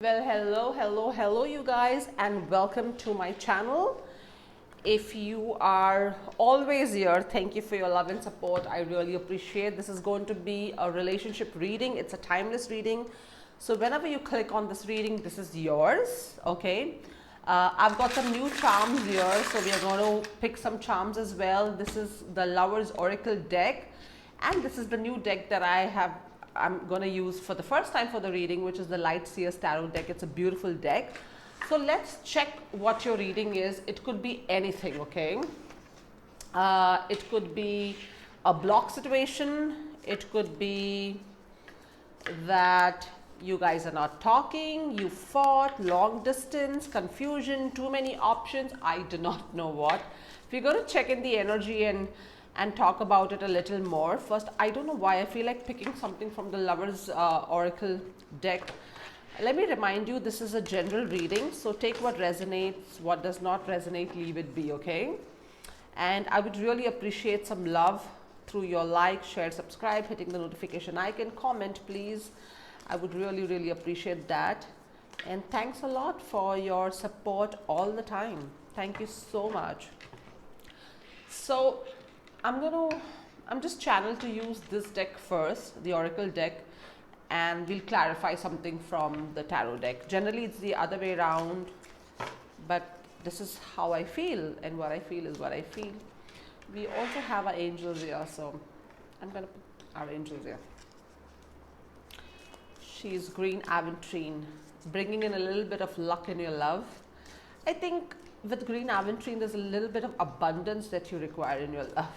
Hello you guys, and welcome to my channel. If you are always here, thank you for your love and support. I really appreciate. This is going to be a relationship reading. It's a timeless reading. So whenever you click on this reading, this is yours, okay? I've got some new charms here, so we are going to pick some charms as well. This is the Lover's Oracle deck, and this is the new deck that I'm going to use for the first time for the reading, which is the Light Seers Tarot deck. It's a beautiful deck. So let's check what your reading is. It could be anything, okay? It could be a block situation. It could be that you guys are not talking, you fought, long distance, confusion, too many options. I do not know what. We're going to check in the energy and talk about it a little more. First, I don't know why I feel like picking something from the Lover's Oracle deck. Let me remind you, this is a general reading, so take what resonates, what does not resonate, leave it be, okay? And I would really appreciate some love through your like, share, subscribe, hitting the notification icon, comment please. I would really appreciate that. And thanks a lot for your support all the time. Thank you so much. So I'm just channeled to use this deck first, the Oracle deck, and we'll clarify something from the tarot deck. Generally it's the other way around, but this is how I feel, and what I feel is what I feel. We also have our angels here, so I'm gonna put our angels here. She's green aventurine, bringing in a little bit of luck in your love. I think with green aventurine, there's a little bit of abundance that you require in your love.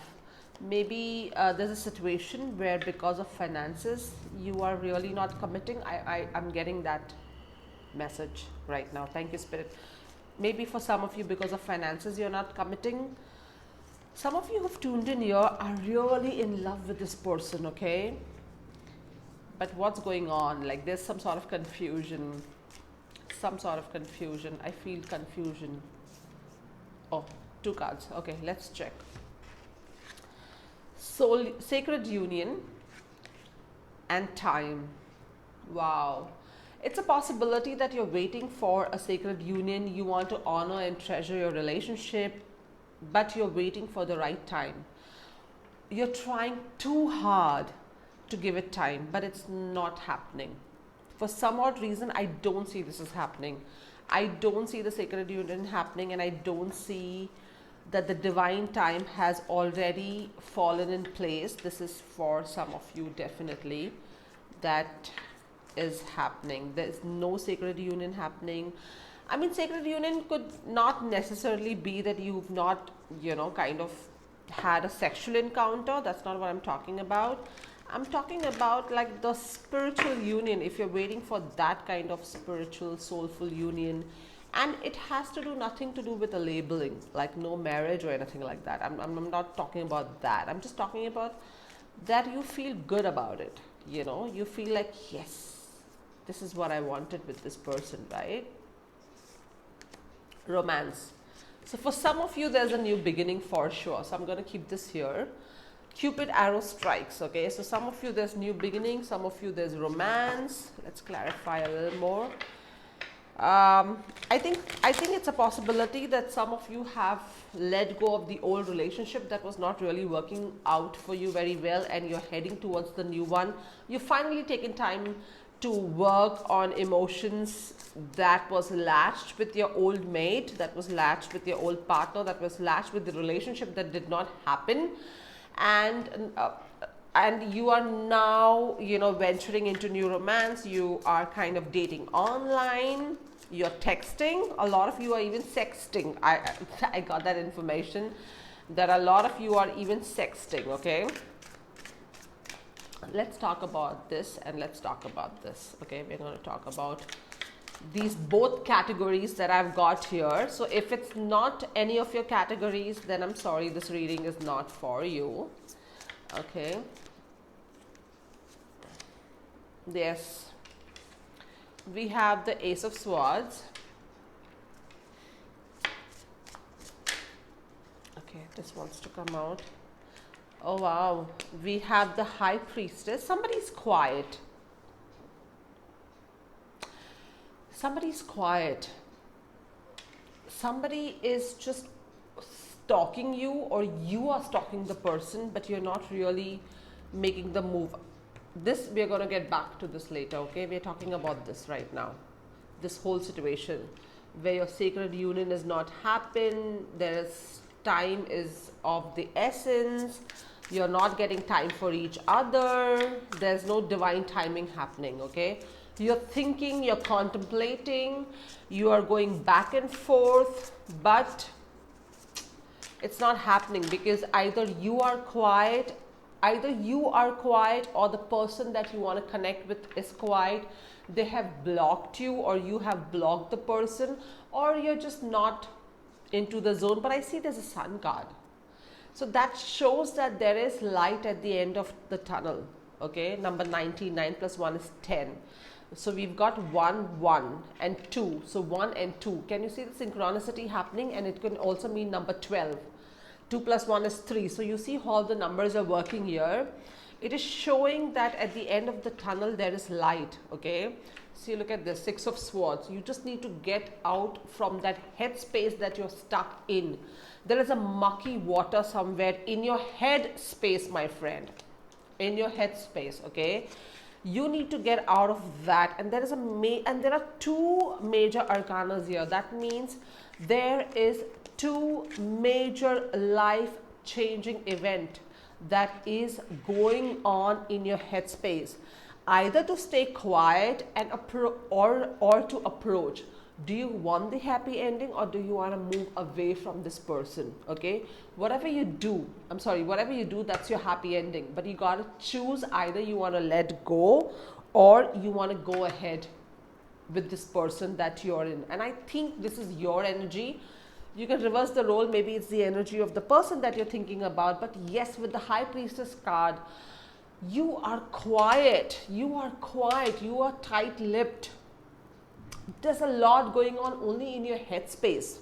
Maybe there's a situation where because of finances, you are really not committing. I'm getting that message right now. Thank you, Spirit. Maybe for some of you, because of finances, you're not committing. Some of you who've tuned in here are really in love with this person, okay? But what's going on? Like there's some sort of confusion. I feel confusion. Oh, two cards. Okay, let's check. Soul, sacred union and time. Wow. It's a possibility that you're waiting for a sacred union. You want to honor and treasure your relationship, but you're waiting for the right time. You're trying too hard to give it time, but it's not happening. For some odd reason, I don't see this is happening. I don't see the sacred union happening, and I don't see that the divine time has already fallen in place. This is for some of you, definitely, that is happening. There is no sacred union happening. I mean, sacred union could not necessarily be that you've not, kind of had a sexual encounter. That's not what I'm talking about. I'm talking about like the spiritual union, if you're waiting for that kind of spiritual, soulful union. And it has to do nothing to do with a labeling, like no marriage or anything like that. I'm not talking about that. I'm just talking about that you feel good about it. You feel like, yes, this is what I wanted with this person, right? Romance. So for some of you, there's a new beginning for sure. So I'm going to keep this here. Cupid arrow strikes, okay? So some of you, there's new beginning. Some of you, there's romance. Let's clarify a little more. I think it's a possibility that some of you have let go of the old relationship that was not really working out for you very well, and you're heading towards the new one. You've finally taken time to work on emotions that was latched with your old mate, that was latched with your old partner, that was latched with the relationship that did not happen. And you are now, venturing into new romance. You are kind of dating online. You're texting. A lot of you are even sexting. I got that information that a lot of you are even sexting, okay? Let's talk about this and let's talk about this, okay? We're going to talk about these both categories that I've got here. So if it's not any of your categories, then I'm sorry, this reading is not for you, okay? Yes. We have the Ace of Swords. Okay, this wants to come out. Oh wow. We have the High Priestess. Somebody's quiet. somebody's quiet. Somebody is just stalking you, or you are stalking the person, but you're not really making the move. This, we're going to get back to this later, okay? We're talking about this right now. This whole situation where your sacred union is not happen, there's time is of the essence, you're not getting time for each other, there's no divine timing happening, okay? You're thinking, you're contemplating, you are going back and forth, but it's not happening because either you are quiet or the person that you want to connect with is quiet. They have blocked you, or you have blocked the person, or you're just not into the zone. But I see there's a sun card. So that shows that there is light at the end of the tunnel. Okay, number 19, 9 plus 1 is 10. So we've got 1, 1 and 2. So 1 and 2. Can you see the synchronicity happening? And it can also mean number 12. 2 plus 1 is 3. So you see how the numbers are working here. It is showing that at the end of the tunnel there is light. Okay, see, look at this, 6 of swords. You just need to get out from that headspace that you're stuck in. There is a mucky water somewhere in your head space, my friend, in your head space. Okay, you need to get out of that. And there is there are 2 major arcanas here. That means there is 2 major life changing event that is going on in your headspace, either to stay quiet and or to approach. Do you want the happy ending, or do you want to move away from this person? Okay, whatever you do, that's your happy ending, but you got to choose. Either you want to let go, or you want to go ahead with this person that you're in. And I think this is your energy. You can reverse the role. Maybe it's the energy of the person that you're thinking about. But yes, with the High Priestess card, you are quiet. You are tight-lipped. There's a lot going on only in your headspace.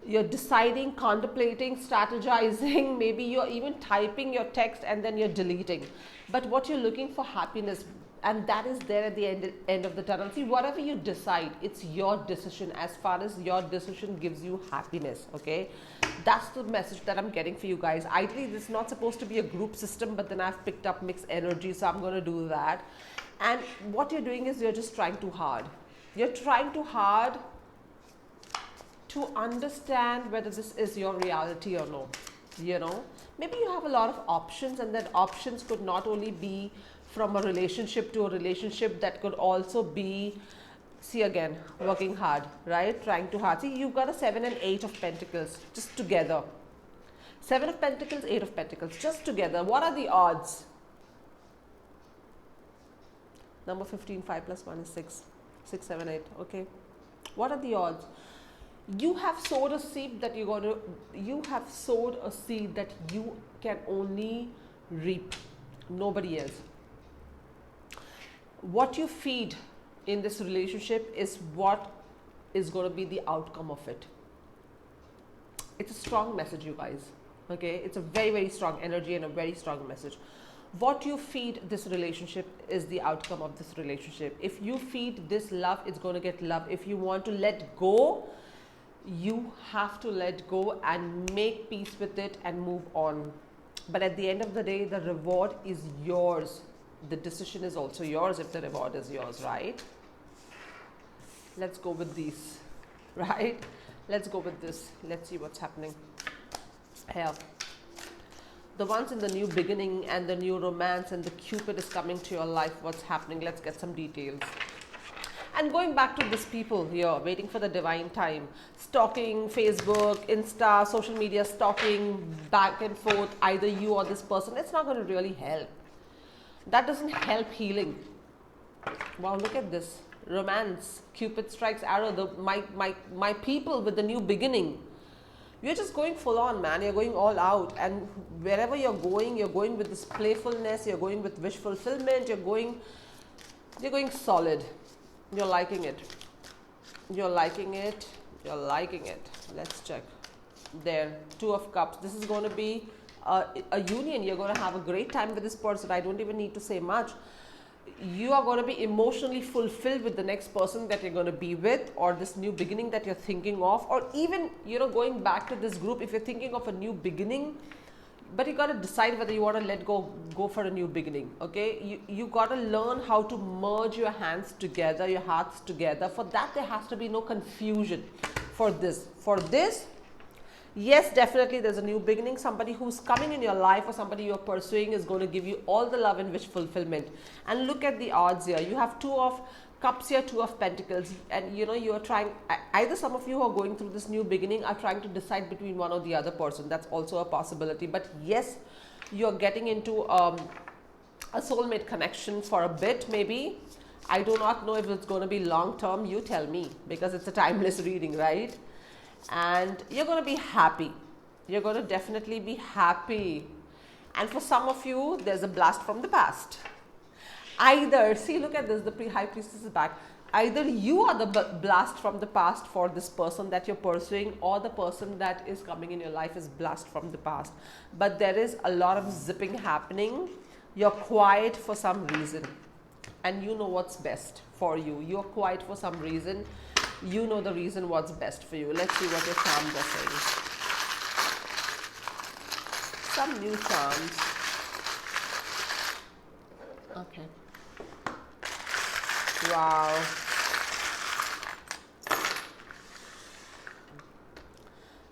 You're deciding, contemplating, strategizing. Maybe you're even typing your text and then you're deleting. But what you're looking for, happiness, and that is there at the end of the tunnel. See, whatever you decide, it's your decision. As far as your decision gives you happiness, okay? That's the message that I'm getting for you guys. Ideally, this is not supposed to be a group system, but then I've picked up mixed energy, so I'm going to do that. And what you're doing is you're just trying too hard. You're trying too hard to understand whether this is your reality or no. You know, maybe you have a lot of options, and that options could not only be from a relationship to a relationship, that could also be, see again, working hard, right? Trying too hard. See, you've got a 7 and 8 of Pentacles just together. 7 of Pentacles, 8 of Pentacles just together. What are the odds? Number 15, 5 plus 1 is 6. 6, 7, 8. Okay. What are the odds? You have sowed a seed that you can only reap. Nobody else. What you feed in this relationship is what is going to be the outcome of it. It's a strong message, you guys. Okay, it's a very, very strong energy and a very strong message. What you feed this relationship is the outcome of this relationship. If you feed this love, it's going to get love. If you want to let go, you have to let go and make peace with it and move on. But at the end of the day, the reward is yours. The decision is also yours if the reward is yours, right? Let's go with these, right? Let's go with this. Let's see what's happening here. The ones in the new beginning and the new romance and the Cupid is coming to your life. What's happening? Let's get some details. And going back to these people here, waiting for the divine time, stalking Facebook, Insta, social media stalking, back and forth, either you or this person, it's not going to really help. That doesn't help healing. Wow, look at this. Romance, Cupid strikes arrow, my people with the new beginning. You're just going full on, man. You're going all out. And wherever you're going with this playfulness, you're going with wish fulfillment, you're going solid. You're liking it. You're liking it. You're liking it. Let's check. There, 2 of Cups. This is going to be a union. You're going to have a great time with this person. I don't even need to say much. you are going to be emotionally fulfilled with the next person that you're going to be with, or this new beginning that you're thinking of, or even, you know, going back to this group, if you're thinking of a new beginning, but you got to decide whether you want to let go for a new beginning. Okay, you got to learn how to merge your hands together, your hearts together. For that, there has to be no confusion. For this, yes, definitely there's a new beginning. Somebody who's coming in your life or somebody you're pursuing is going to give you all the love and wish fulfillment. And look at the odds here. You have 2 of Cups here, 2 of Pentacles, and you know, you're trying, either some of you who are going through this new beginning are trying to decide between one or the other person. That's also a possibility. But yes, you're getting into a soulmate connection for a bit, maybe. I do not know if it's going to be long term. You tell me, because it's a timeless reading, right? And you're going to be happy. You're going to definitely be happy. And for some of you, there's a blast from the past. Either, see, look at this, the High Priestess is back. Either you are the blast from the past for this person that you're pursuing, or the person that is coming in your life is blast from the past. But there is a lot of zipping happening. You're quiet for some reason, and you know what's best for you. You're quiet for some reason. You know the reason what's best for you. Let's see what your charms are saying. Some new charms. Okay. Wow.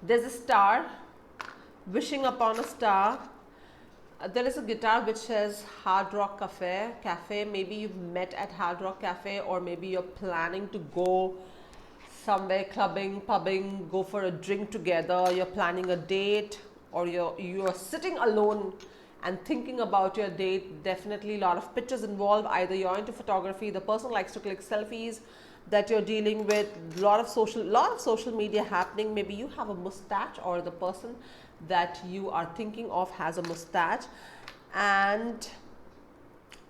There's a star, wishing upon a star. There is a guitar which says Hard Rock Cafe. Maybe you've met at Hard Rock Cafe, or maybe you're planning to go somewhere, clubbing, pubbing, go for a drink together. You're planning a date, or you're sitting alone and thinking about your date. Definitely a lot of pictures involved. Either you're into photography, the person likes to click selfies that you're dealing with, a lot of social media happening. Maybe you have a mustache, or the person that you are thinking of has a mustache, and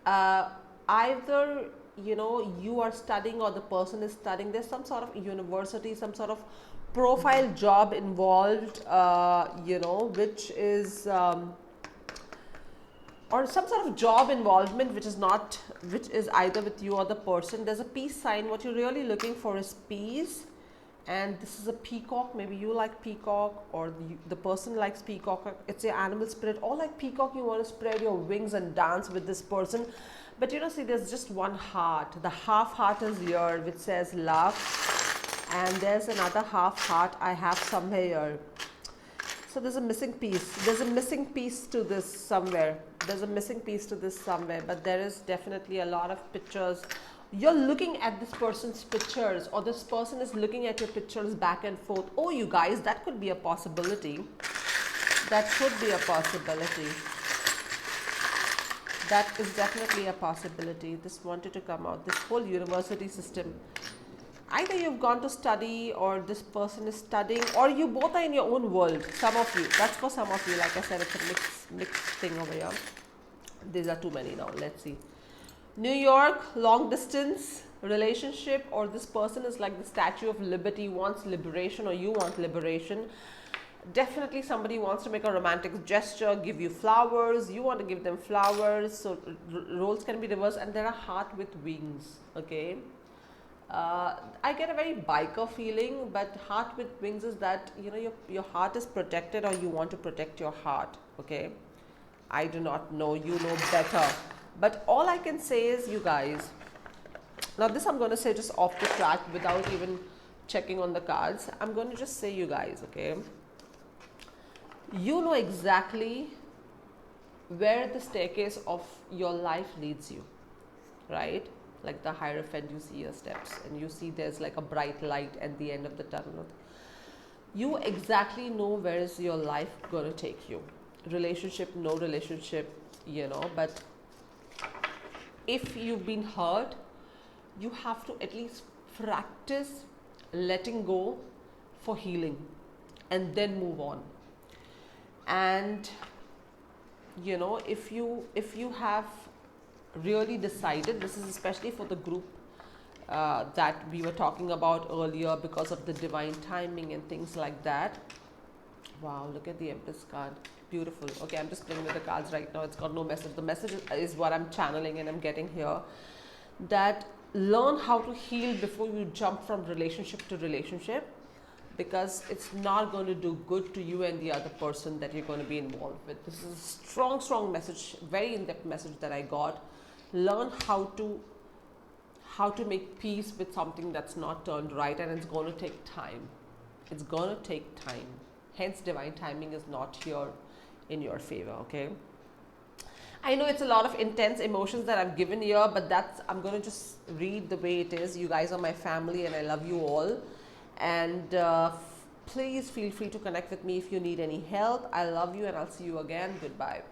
either, you know, you are studying or the person is studying. There's some sort of university, some sort of profile job involved, you know, which is or some sort of job involvement which is either with you or the person. There's a peace sign. What you're really looking for is peace, and this is a peacock. Maybe you like peacock, or the person likes peacock. It's your animal spirit, or like peacock, you want to spread your wings and dance with this person. But you know, see, there's just one heart. The half heart is here, which says love, and there's another half heart I have somewhere here. So there's a missing piece. There's a missing piece to this somewhere. There's a missing piece to this somewhere. But there is definitely a lot of pictures. You're looking at this person's pictures, or this person is looking at your pictures back and forth. Oh, you guys, that could be a possibility. That could be a possibility. That is definitely a possibility. This wanted to come out. This whole university system. Either you've gone to study, or this person is studying, or you both are in your own world. Some of you. That's for some of you. Like I said, it's a mixed thing over here. These are too many now. Let's see. New York, long distance relationship, or this person is like the Statue of Liberty, wants liberation, or you want liberation. Definitely somebody wants to make a romantic gesture, give you flowers, you want to give them flowers. So roles can be reversed, and there are heart with wings. Okay. I get a very biker feeling, but heart with wings is that, you know, your heart is protected, or you want to protect your heart. Okay. I do not know. You know better. But all I can say is, you guys, now this I'm going to say just off the track without even checking on the cards. I'm going to just say, you guys, okay, you know exactly where the staircase of your life leads you, right? Like the Hierophant, you see your steps, and you see there's like a bright light at the end of the tunnel. You exactly know where is your life going to take you. Relationship, no relationship, you know, but if you've been hurt, you have to at least practice letting go for healing, and then move on. And you know, if you have really decided, this is especially for the group that we were talking about earlier, because of the divine timing and things like that, Wow, look at the Empress card. Beautiful. Okay, I'm just playing with the cards right now. It's got no message. The message is what I'm channeling and I'm getting here. That learn how to heal before you jump from relationship to relationship, because it's not going to do good to you and the other person that you're going to be involved with. This is a strong, strong message, very in-depth message that I got. Learn how to make peace with something that's not turned right, and it's going to take time. It's going to take time. Hence, divine timing is not here in your favor, okay? I know it's a lot of intense emotions that I've given here, but I'm going to just read the way it is. You guys are my family and I love you all. And please feel free to connect with me if you need any help. I love you and I'll see you again. Goodbye.